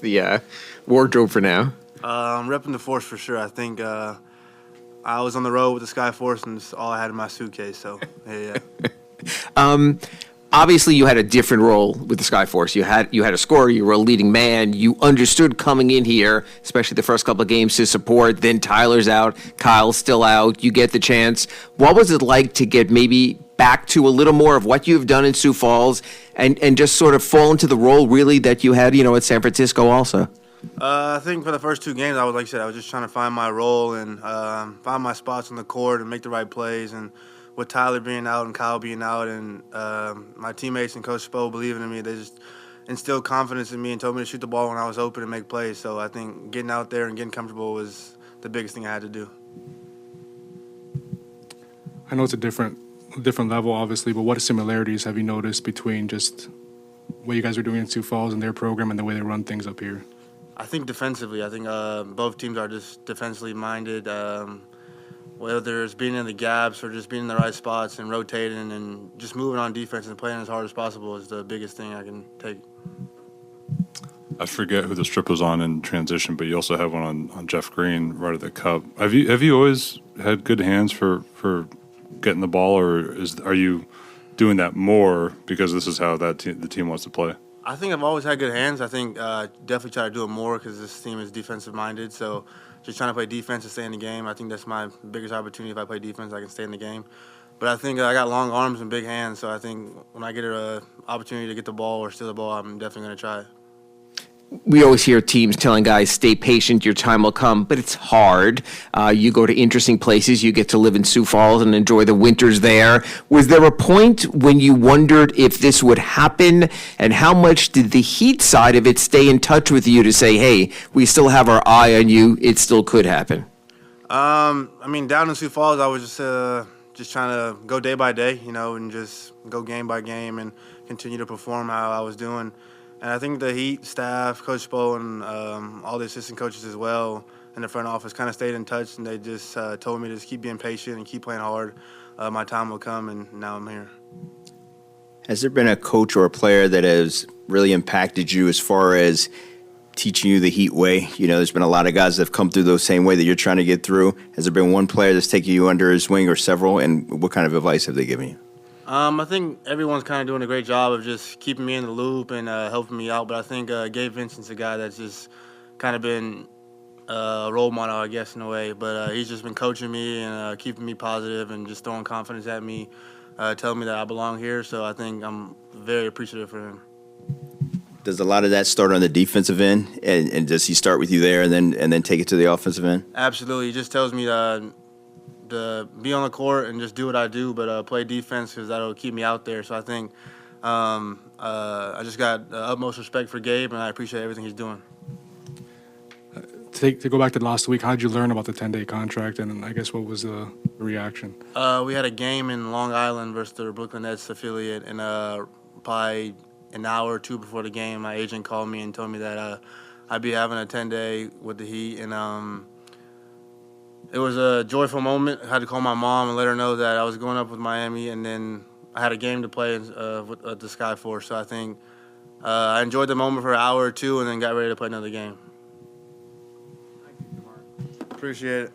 that's the wardrobe for now. I'm repping the Force for sure. I think I was on the road with the Sky Force, and it's all I had in my suitcase. So yeah. Obviously, you had a different role with the Sky Force. You had a scorer. You were a leading man. You understood coming in here, especially the first couple of games, to support. Then Tyler's out. Kyle's still out. You get the chance. What was it like to get maybe back to a little more of what you've done in Sioux Falls and just sort of fall into the role really that you had, at San Francisco also? I think for the first 2 games, I was just trying to find my role and find my spots on the court and make the right plays. And with Tyler being out and Kyle being out and my teammates and Coach Spo believing in me, they just instilled confidence in me and told me to shoot the ball when I was open and make plays. So I think getting out there and getting comfortable was the biggest thing I had to do. I know it's a different level, obviously, but what similarities have you noticed between just what you guys are doing in Sioux Falls and their program and the way they run things up here? I think defensively. I think both teams are just defensively minded. Whether it's being in the gaps or just being in the right spots and rotating and just moving on defense and playing as hard as possible is the biggest thing I can take. I forget who the strip was on in transition, but you also had one on Jeff Green right at the cup. Have you always had good hands for getting the ball, or are you doing that more because this is how the team wants to play? I think I've always had good hands. I think definitely try to do it more because this team is defensive-minded. So just trying to play defense and stay in the game. I think that's my biggest opportunity. If I play defense, I can stay in the game. But I think I got long arms and big hands, so I think when I get an opportunity to get the ball or steal the ball, I'm definitely going to try it. We always hear teams telling guys, stay patient, your time will come, but it's hard. You go to interesting places. You get to live in Sioux Falls and enjoy the winters there. Was there a point when you wondered if this would happen, and how much did the Heat side of it stay in touch with you to say, hey, we still have our eye on you, it still could happen? Down in Sioux Falls, I was just trying to go day by day, and just go game by game and continue to perform how I was doing. And I think the Heat staff, Coach Spo, and all the assistant coaches as well in the front office kind of stayed in touch, and they just told me to just keep being patient and keep playing hard. My time will come, and now I'm here. Has there been a coach or a player that has really impacted you as far as teaching you the Heat way? There's been a lot of guys that have come through the same way that you're trying to get through. Has there been one player that's taken you under his wing or several, and what kind of advice have they given you? I think everyone's kind of doing a great job of just keeping me in the loop and helping me out. But I think Gabe Vincent's a guy that's just kind of been a role model, I guess, in a way. But he's just been coaching me and keeping me positive and just throwing confidence at me, telling me that I belong here. So I think I'm very appreciative for him. Does a lot of that start on the defensive end, and does he start with you there and then take it to the offensive end? Absolutely. He just tells me to be on the court and just do what I do, but play defense because that'll keep me out there. So I think I just got the utmost respect for Gabe, and I appreciate everything he's doing. To go back to last week, how did you learn about the 10-day contract, and I guess what was the reaction? We had a game in Long Island versus the Brooklyn Nets affiliate, and probably an hour or two before the game, my agent called me and told me that I'd be having a 10-day with the Heat, and it was a joyful moment. I had to call my mom and let her know that I was going up with Miami, and then I had a game to play with the Sky Force. So I think I enjoyed the moment for an hour or two and then got ready to play another game. Thank you, Jamaree. Appreciate it.